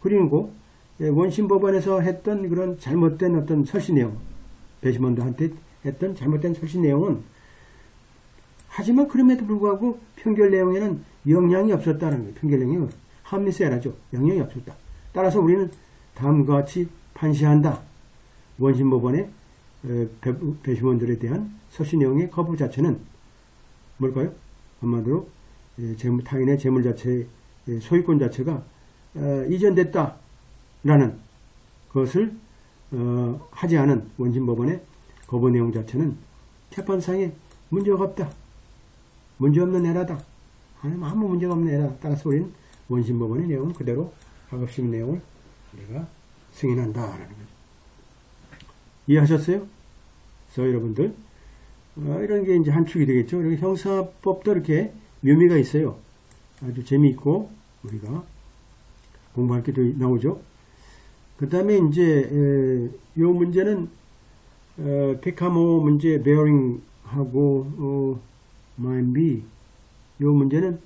그리고 원심 법원에서 했던 그런 잘못된 어떤 설시 내용, 배심원들한테 했던 잘못된 설시 내용은 하지만 그럼에도 불구하고 평결 내용에는 영향이 없었다는 거예요. 평결 내용은 합리스 에러죠. 영향이 없었다. 따라서 우리는 다음과 같이 판시한다. 원심 법원의 배심원들에 대한 설시 내용의 거부 자체는 뭘까요? 한마디로 타인의 재물 자체의 소유권 자체가 이전됐다라는 것을 하지 않은 원심 법원의 거부 내용 자체는 재판상에 문제가 없다. 문제없는 에러다. 아무 문제가 없는 에러. 따라서 우리는 원심 법원의 내용은 그대로 하급식 내용을 우리가 승인한다라는 거죠. 이해하셨어요? 그래서 여러분들 이런 게 이제 한 축이 되겠죠. 이렇게 형사법도 이렇게 묘미가 있어요. 아주 재미있고 우리가 공부할 게 나오죠. 그 다음에 이제 요 문제는 페카모 문제 베어링하고 마인비 요 문제는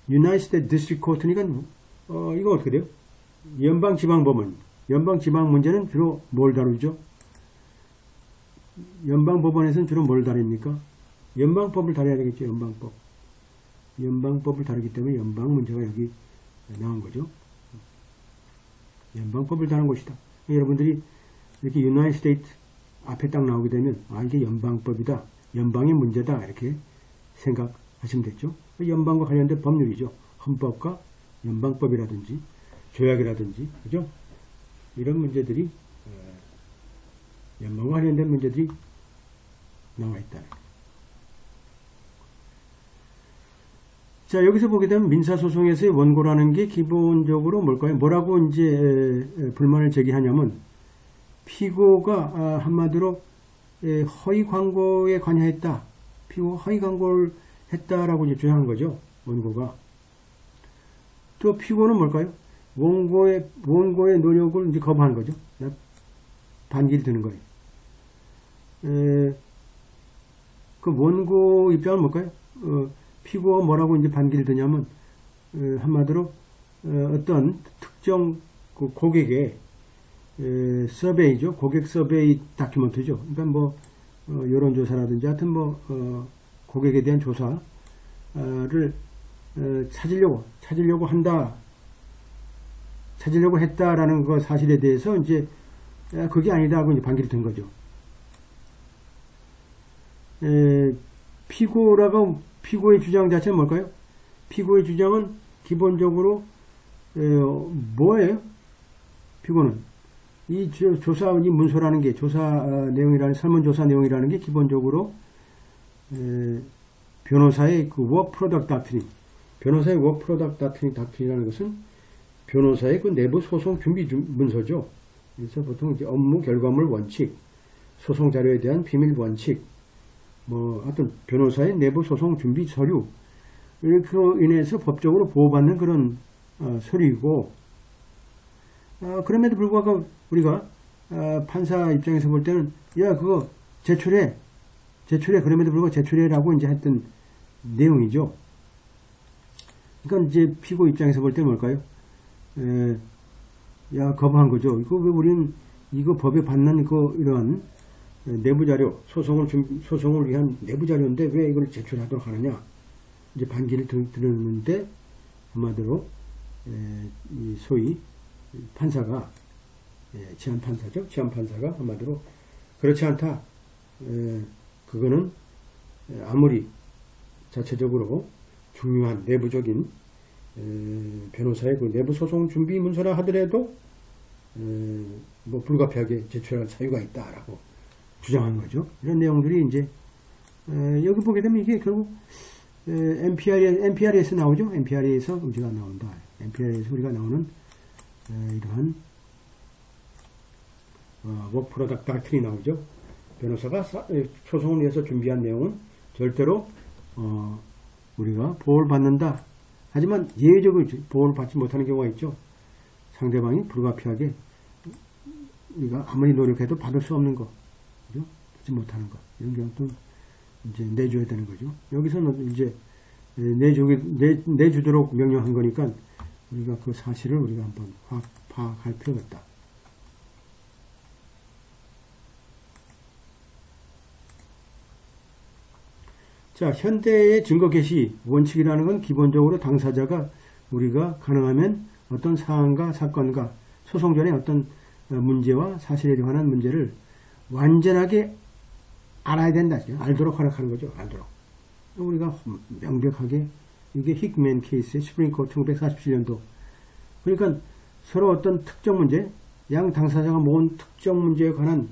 유나이티드 스테이트 디스트릭 코트니까 이거 어떻게 돼요? 연방지방법원. 연방지방 문제는 주로 뭘 다루죠? 연방법원에서는 주로 뭘 다룹니까? 연방법을 다뤄야 되겠죠. 연방법. 연방법을 다루기 때문에 연방 문제가 여기 나온 거죠. 연방법을 다루는 것이다. 여러분들이 이렇게 유나이티드 스테이트 앞에 딱 나오게 되면 이게 연방법이다. 연방의 문제다. 이렇게 생각하시면 되죠. 연방과 관련된 법률이죠. 헌법과 연방법이라든지 조약이라든지 그죠? 이런 문제들이 연방과 관련된 문제들이 나와 있다는 거예요. 자, 여기서 보게 되면 민사소송에서의 원고라는 게 기본적으로 뭘까요? 뭐라고 이제 불만을 제기하냐면 피고가 한마디로 허위 광고에 관여했다. 피고가 허위 광고를 했다라고 이제 주장한 거죠. 원고가. 또 피고는 뭘까요? 원고의 노력을 이제 거부하는 거죠. 반기를 드는 거예요. 그 원고 입장은 뭘까요? 피고가 뭐라고 이제 반기를 드냐면 한마디로 어떤 특정 그 고객의 서베이죠. 고객 서베이 다큐멘트죠. 그러니까 뭐 여론조사라든지 하여튼 뭐 고객에 대한 조사를 찾으려고 했다라는 그 사실에 대해서 이제 그게 아니다 하고 이제 반기를 든 거죠. 피고의 주장 자체는 뭘까요? 피고의 주장은 기본적으로 뭐예요? 피고는 이 조사 이 문서라는 게 조사 내용이라는 설문조사 내용이라는 게 기본적으로 변호사의 그 워크 프로덕트 닥트린, 변호사의 워크 프로덕트 닥트린이라는 것은 변호사의 그 내부 소송 준비 문서죠. 그래서 보통 이제 업무 결과물 원칙, 소송 자료에 대한 비밀 원칙, 뭐 하여튼 변호사의 내부 소송 준비 서류 이렇게 인해서 법적으로 보호받는 그런 서류이고, 그럼에도 불구하고 우리가 판사 입장에서 볼 때는 야 그거 제출해 그럼에도 불구하고 제출해라고 이제 했던 내용이죠. 그러니까 이제 피고 입장에서 볼 때 뭘까요? 야 거부한 거죠. 이거 왜 우리는 이거 법에 받는 그 이러한 내부 자료 소송을 위한 내부 자료인데 왜 이걸 제출하도록 하느냐 이제 반기를 들었는데 한마디로 이 소위 판사가 치안 판사죠. 치안 판사가 한마디로 그렇지 않다. 그거는 아무리 자체적으로 중요한 내부적인 변호사의 그 내부 소송 준비 문서라 하더라도 뭐 불가피하게 제출할 사유가 있다라고 주장한 거죠. 이런 내용들이 이제 여기 보게 되면 이게 결국 NPR에서 나오죠. NPR에서 우리가 나온다. NPR에서 우리가 나오는 이러한 워크 프로덕트 닥트린이 나오죠. 변호사가 소송을 위해서 준비한 내용은 절대로 우리가 보호를 받는다. 하지만 예외적으로 보호를 받지 못하는 경우가 있죠. 상대방이 불가피하게 우리가 아무리 노력해도 받을 수 없는 거, 그죠? 받지 못하는 거 이런 경우도 이제 내줘야 되는 거죠. 여기서는 이제 내주도록 명령한 거니까 우리가 그 사실을 우리가 한번 파악할 필요가 있다. 자, 현대의 증거 개시 원칙이라는 건 기본적으로 당사자가 우리가 가능하면 어떤 사안과 사건과 소송 전에 어떤 문제와 사실에 관한 문제를 완전하게 알아야 된다. 알도록 허락하는 거죠. 알도록. 우리가 명백하게 이게 힉맨 케이스의 스프링코트 1947년도. 그러니까 서로 어떤 특정 문제, 양 당사자가 모은 특정 문제에 관한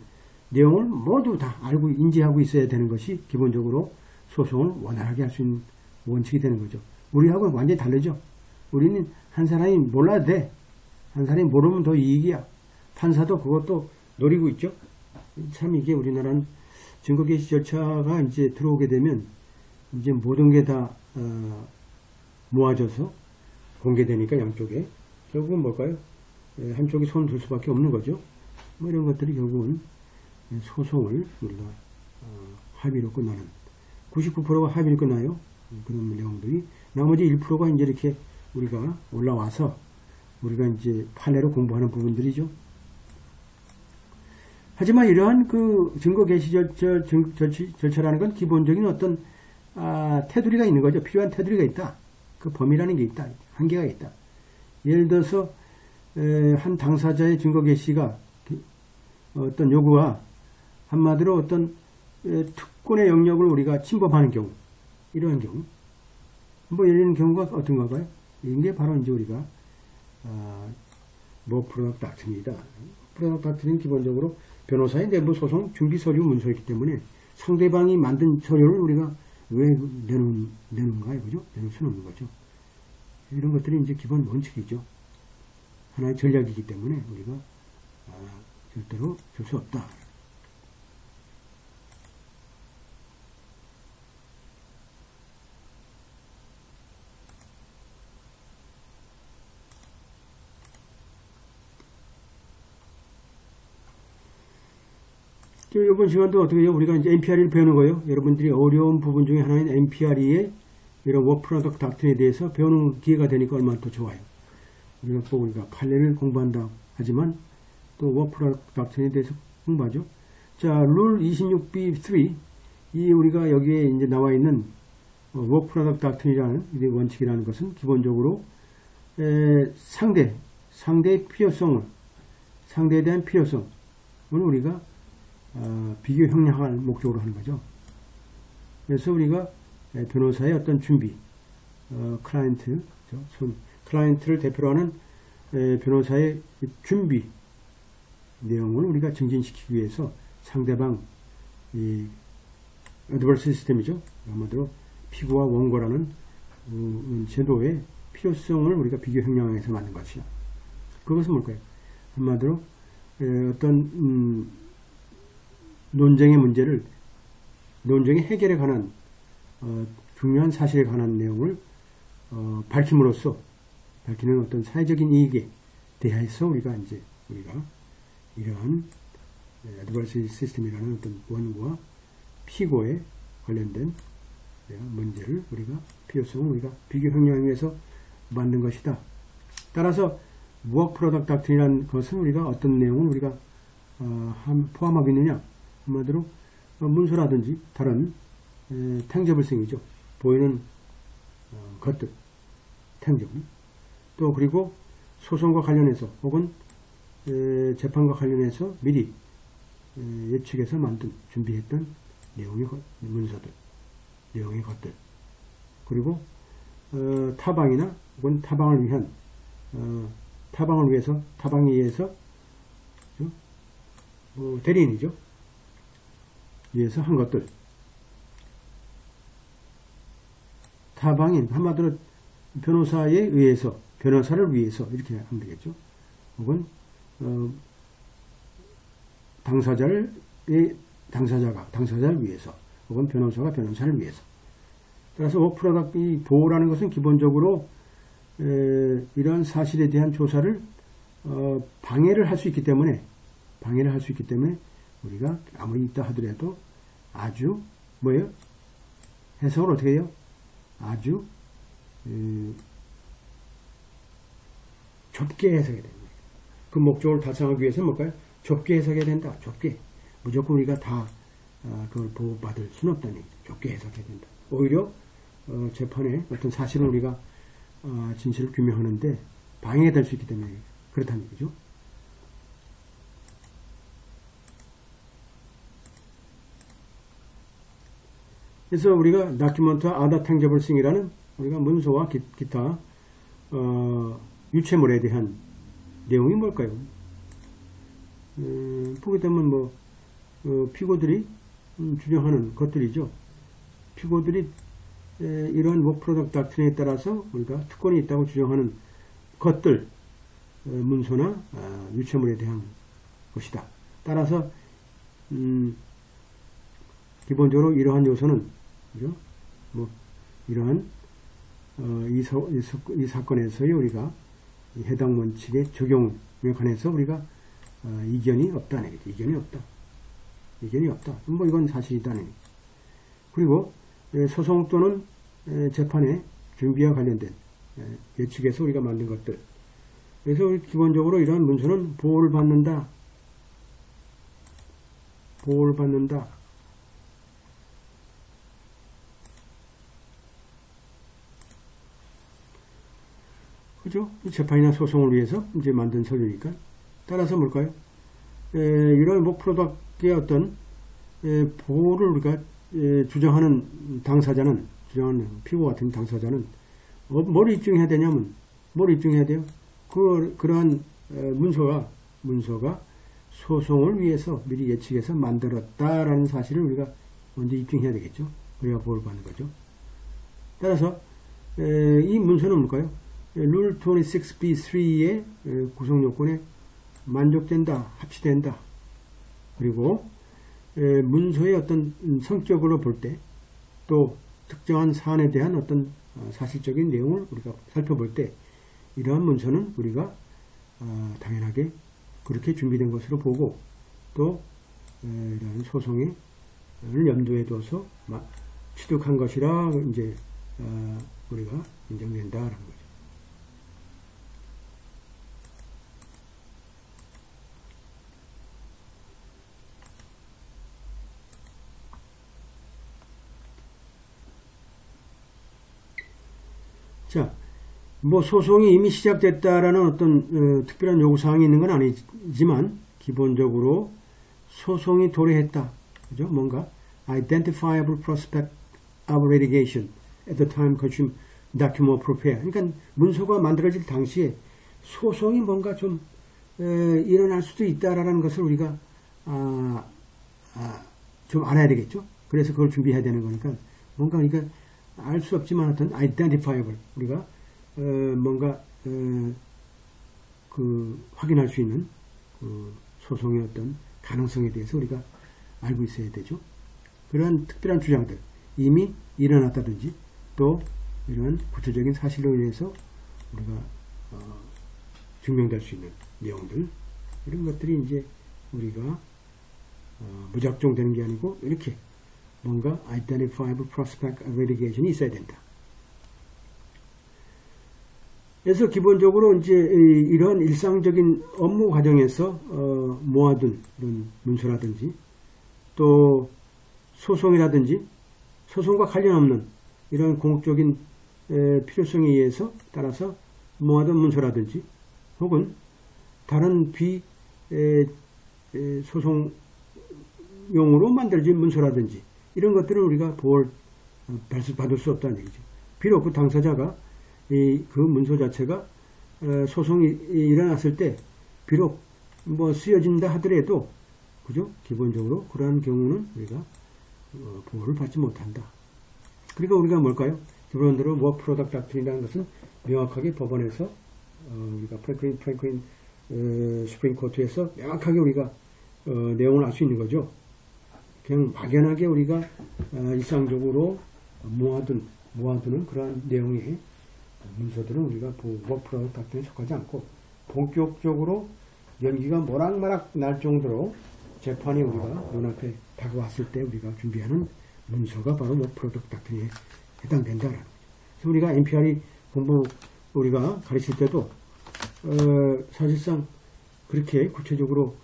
내용을 모두 다 알고 인지하고 있어야 되는 것이 기본적으로 소송을 원활하게 할 수 있는 원칙이 되는 거죠. 우리하고는 완전히 다르죠. 우리는 한 사람이 몰라도 돼. 한 사람이 모르면 더 이익이야. 판사도 그것도 노리고 있죠. 참 이게 우리나라는 증거 개시 절차가 이제 들어오게 되면 이제 모든 게 다 모아져서 공개되니까 양쪽에 결국은 뭘까요? 한쪽이 손 들 수밖에 없는 거죠. 뭐 이런 것들이 결국은 소송을 우리가 합의로 끝나는 99%가 합의로 끝나요. 그런 내용들이 나머지 1%가 이제 이렇게 우리가 올라와서 우리가 이제 판례로 공부하는 부분들이죠. 하지만 이러한 그 증거 개시 절차라는 건 기본적인 어떤 테두리가 있는 거죠. 필요한 테두리가 있다. 그 범위라는 게 있다. 한계가 있다. 예를 들어서 한 당사자의 증거 개시가 어떤 요구와 한마디로 어떤 특권의 영역을 우리가 침범하는 경우, 이러한 경우, 뭐 이런 경우가 어떤 건가요? 이게 바로 이제 우리가 프로덕트 닥트린이다. 프로덕트 닥트린은 기본적으로 변호사의 내부 소송 준비 서류 문서이기 때문에 상대방이 만든 서류를 우리가 왜 내놓는가요? 그죠? 내놓을 수는 없는 거죠. 이런 것들이 이제 기본 원칙이죠. 하나의 전략이기 때문에 우리가 절대로 줄 수 없다. 이번 시간도 어떻게 해요? 우리가 이제 NPRE를 배우는 거예요. 여러분들이 어려운 부분 중에 하나인 NPRE의 이런 워크 프로덕트 닥트린에 대해서 배우는 기회가 되니까 얼마나 더 좋아요. 우리가 꼭 우리가 판례를 공부한다 하지만 또 워크 프로덕트 닥트린에 대해서 공부하죠. 자, 룰 26B3 이 우리가 여기에 이제 나와 있는 워크 프로덕트 닥트린이라는 이 원칙이라는 것은 기본적으로 상대의 필요성을 상대에 대한 필요성을 우리가 비교 형량할 목적으로 하는 거죠. 그래서 우리가 변호사의 어떤 준비, 클라이언트를 대표로 하는 변호사의 준비 내용을 우리가 증진시키기 위해서 상대방 이 어드버스 시스템이죠. 한마디로 피고와 원고라는 제도의 필요성을 우리가 비교 형량에서 만든 것이죠. 그것은 뭘까요? 한마디로 어떤 논쟁의 문제를 논쟁의 해결에 관한 중요한 사실에 관한 내용을 밝힘으로써 밝히는 어떤 사회적인 이익에 대해서 우리가 이러한 어드버서리 시스템이라는 어떤 원고와 피고에 관련된 문제를 필요성을 우리가 비교 형량에 의해서 만든 것이다. 따라서 워크 프로덕트 닥트린이라는 것은 우리가 어떤 내용을 우리가 포함하고 있느냐? 한마디로 문서라든지 다른 탱저블성이죠. 보이는 것들, 탱저블. 또 그리고 소송과 관련해서 혹은 재판과 관련해서 미리 예측해서 준비했던 내용의 문서들, 내용의 것들. 그리고 타방이나 혹은 타방을 위한 타방에 의해서 대리인이죠. 위해서 한 것들. 타방인, 한마디로 변호사를 위해서 이렇게 하면 되겠죠. 혹은 당사자를 위해서, 혹은 변호사가 변호사를 위해서. 따라서 워크 프로덕트 보호라는 것은 기본적으로 이러한 사실에 대한 조사를 방해를 할 수 있기 때문에 우리가 아무리 있다 하더라도 아주 해석을 어떻게 해요? 아주 좁게 해석해야 됩니다. 그 목적을 달성하기 위해서 뭘까요? 좁게 해석해야 된다. 좁게. 무조건 우리가 다 그걸 보호받을 수는 없다는 얘기죠. 좁게 해석해야 된다. 오히려 재판에 어떤 사실을 우리가 진실을 규명하는데 방해가 될 수 있기 때문에 그렇다는 얘기죠. 그래서 우리가 document other tangible thing이라는 우리가 문서와 기타 유체물에 대한 내용이 뭘까요? 보게 되면 뭐 피고들이 주장하는 것들이죠. 피고들이 이러한 work product doctrine에 따라서 우리가 특권이 있다고 주장하는 것들, 문서나 유체물에 대한 것이다. 따라서 기본적으로 이러한 요소는 그죠? 뭐 이러한 이 사건에서의 우리가 해당 원칙의 적용에 관해서 우리가 이견이 없다는 얘기죠. 이견이 없다. 뭐 이건 사실이다는 얘기죠. 그리고 소송 또는 재판의 준비와 관련된 예측에서 우리가 만든 것들. 그래서 우리 기본적으로 이러한 문서는 보호를 받는다. 그죠? 재판이나 소송을 위해서 이제 만든 서류니까. 따라서 뭘까요? 이런 목 프로덕트의 어떤 보호를 우리가 주장하는 당사자는, 주장하는 피고 같은 당사자는 뭘 입증해야 되냐면, 뭘 입증해야 돼요? 그러한 문서가 소송을 위해서 미리 예측해서 만들었다라는 사실을 우리가 먼저 입증해야 되겠죠. 그래야 보호를 받는 거죠. 따라서 이 문서는 뭘까요? 룰 26B3의 구성 요건에 만족된다, 합치된다. 그리고 문서의 어떤 성격으로 볼 때, 또 특정한 사안에 대한 어떤 사실적인 내용을 우리가 살펴볼 때, 이러한 문서는 우리가 당연하게 그렇게 준비된 것으로 보고, 또 이러한 소송을 염두에 둬서 취득한 것이라 이제 우리가 인정된다라는 거죠. 자, 뭐 소송이 이미 시작됐다라는 어떤 특별한 요구사항이 있는 건 아니지만 기본적으로 소송이 도래했다. 그죠? 뭔가 identifiable prospect of litigation at the time consumed document prepare. 그러니까 문서가 만들어질 당시에 소송이 뭔가 좀 일어날 수도 있다라는 것을 우리가 좀 알아야 되겠죠. 그래서 그걸 준비해야 되는 거니까 뭔가 그러니까 알 수 없지만 어떤 identifiable 우리가 뭔가 확인할 수 있는 소송의 어떤 가능성에 대해서 우리가 알고 있어야 되죠. 그러한 특별한 주장들 이미 일어났다든지 또 이런 구체적인 사실로 인해서 우리가 증명될 수 있는 내용들 이런 것들이 이제 우리가 무작정 되는 게 아니고 이렇게 뭔가 identifiable prospect of litigation이 있어야 된다. 그래서 기본적으로 이제 이런 일상적인 업무 과정에서 모아둔 이런 문서라든지 또 소송이라든지 소송과 관련 없는 이런 공적인 필요성에 의해서 따라서 모아둔 문서라든지 혹은 다른 소송용으로 만들어진 문서라든지 이런 것들은 우리가 보호를 받을 수 없다는 얘기죠. 비록 그 당사자가 그 문서 자체가 소송이 일어났을 때 비록 뭐 쓰여진다 하더라도 그죠? 기본적으로 그러한 경우는 우리가 보호를 받지 못한다. 그러니까 우리가 뭘까요? 기본적으로 work product doctrine이라는 것은 명확하게 법원에서 우리가 프랭클린 수프림 코트에서 명확하게 우리가 내용을 알 수 있는 거죠. 그냥 막연하게 우리가 일상적으로 모아두는 그러한 내용의 문서들은 우리가 work product doctrine에 속하지 않고 본격적으로 연기가 모락마락 날 정도로 재판이 우리가 눈앞에 다가왔을 때 우리가 준비하는 문서가 바로 work product doctrine에 해당된다라는 거죠. 그래서 우리가 NPR이 공부 우리가 가르칠 때도 사실상 그렇게 구체적으로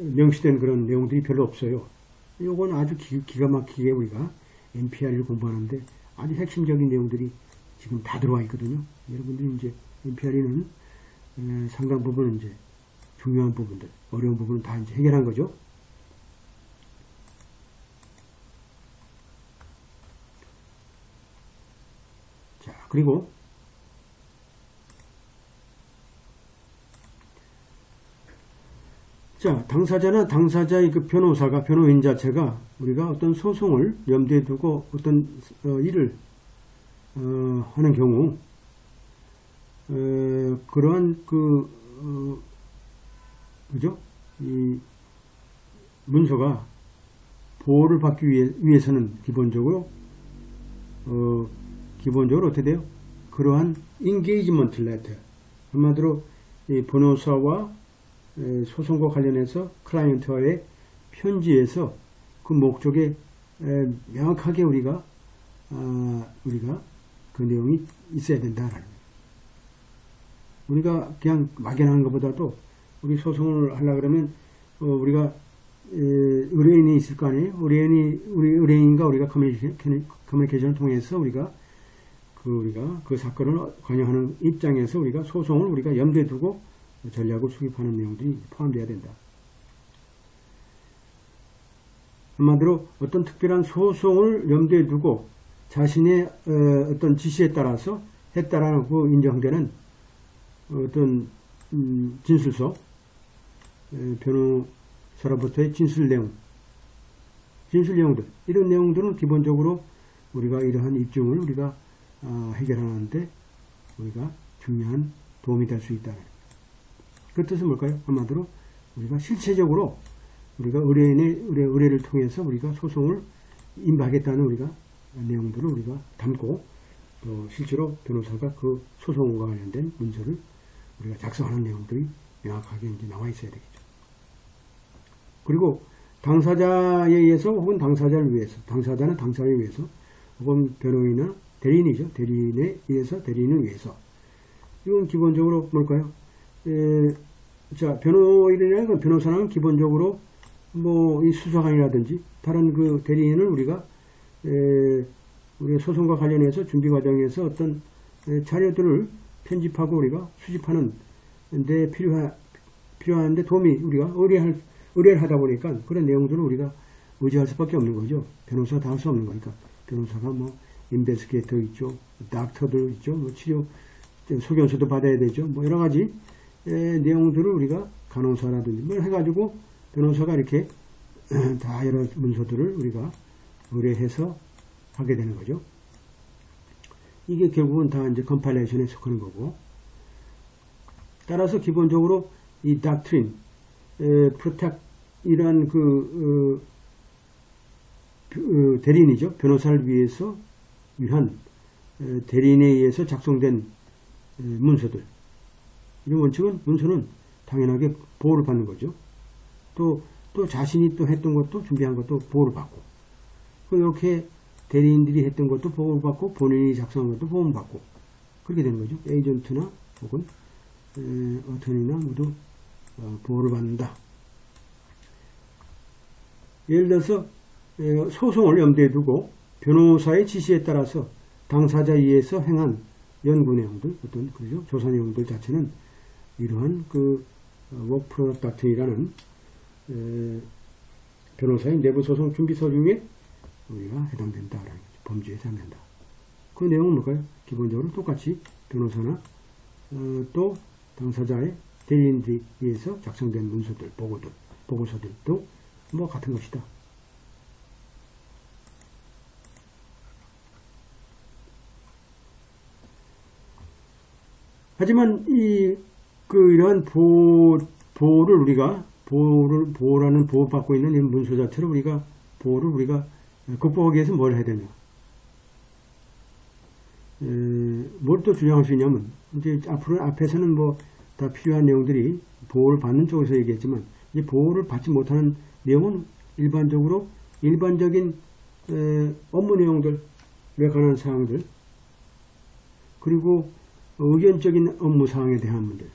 명시된 그런 내용들이 별로 없어요. 요건 아주 기가 막히게 우리가 NPR을 공부하는데 아주 핵심적인 내용들이 지금 다 들어와 있거든요. 여러분들이 이제 NPR에는 상당 부분은 이제 중요한 부분들, 어려운 부분은 다 이제 해결한 거죠. 자, 그리고 자, 당사자나 당사자의 그 변호사가, 변호인 자체가 우리가 어떤 소송을 염두에 두고 어떤 일을 하는 경우 그러한 그죠? 이 문서가 보호를 받기 위해서는 기본적으로 어떻게 돼요? 그러한 engagement letter, 한마디로 이 변호사와 소송과 관련해서 클라이언트와의 편지에서 그 목적에 명확하게 우리가 그 내용이 있어야 된다라는 거예요. 우리가 그냥 막연한 것보다도 우리 소송을 하려 그러면 우리가 의뢰인이 있을 거 아니에요. 의뢰인과 우리가 커뮤니케이션을 통해서 우리가 그 사건을 관여하는 입장에서 우리가 소송을 우리가 염두에 두고 전략을 수립하는 내용들이 포함되어야 된다. 한마디로 어떤 특별한 소송을 염두에 두고 자신의 어떤 지시에 따라서 했다라고 인정되는 어떤 진술서, 변호사로부터의 진술 내용들, 이런 내용들은 기본적으로 우리가 이러한 입증을 우리가 해결하는데 우리가 중요한 도움이 될 수 있다는. 그 뜻은 뭘까요? 한마디로 우리가 실체적으로 우리가 의뢰를 통해서 우리가 소송을 임박하겠다는 우리가 내용들을 우리가 담고 또 실제로 변호사가 그 소송과 관련된 문서를 우리가 작성하는 내용들이 명확하게 이제 나와 있어야 되겠죠. 그리고 당사자에 의해서 혹은 당사자를 위해서, 당사자는 당사자를 위해서 혹은 변호인이나 대리인이죠. 대리인에 의해서 대리인을 위해서. 이건 기본적으로 뭘까요? 자, 변호인이나 변호사는 기본적으로 뭐 이 수사관이라든지 다른 그 대리인을 우리가 우리 소송과 관련해서 준비 과정에서 어떤 자료들을 편집하고 우리가 수집하는 데 필요한데 도움이 우리가 의뢰를 하다 보니까 그런 내용들을 우리가 의지할 수밖에 없는 거죠. 변호사가 다 할 수 없는 거니까. 변호사가 뭐 인베스티게이터 있죠, 닥터들 있죠, 뭐 치료 소견서도 받아야 되죠. 뭐 여러 가지 내용들을 우리가 간호사라든지 뭐 해가지고 변호사가 이렇게 다 여러 문서들을 우리가 의뢰해서 하게 되는 거죠. 이게 결국은 다 이제 컴파일레이션에 속하는 거고. 따라서 기본적으로 이 닥트린, 프로텍 이러한 대리인이죠. 변호사를 위한 대리인에 의해서 작성된 문서들. 이런 문서는 당연하게 보호를 받는 거죠. 또 자신이 또 했던 것도 준비한 것도 보호를 받고, 이렇게 대리인들이 했던 것도 보호를 받고, 본인이 작성한 것도 보호를 받고, 그렇게 되는 거죠. 에이전트나 혹은 어터니나 모두 보호를 받는다. 예를 들어서 소송을 염두에 두고 변호사의 지시에 따라서 당사자에 의해서 행한 연구 내용들, 어떤 그죠? 조사 내용들 자체는 이러한 그 워크 프로덕트이라는 변호사의 내부 소송 준비 서류에 우리가 해당된다라는 거죠. 범주에 해당된다. 그 내용은 뭘까요? 기본적으로 똑같이 변호사나 또 당사자의 대리인들에 의해서 작성된 문서들, 보고서들도 뭐 같은 것이다. 하지만 이러한 보호를 우리가 보호받고 있는 이 문서 자체를 보호를 우리가 극복하기 위해서 뭘 해야 되냐? 뭘 또 주장할 수 있냐면, 이제 앞에서는 뭐 다 필요한 내용들이 보호를 받는 쪽에서 얘기했지만, 이제 보호를 받지 못하는 내용은 일반적인 업무 내용들에 관한 사항들, 그리고 의견적인 업무 사항에 대한 문제.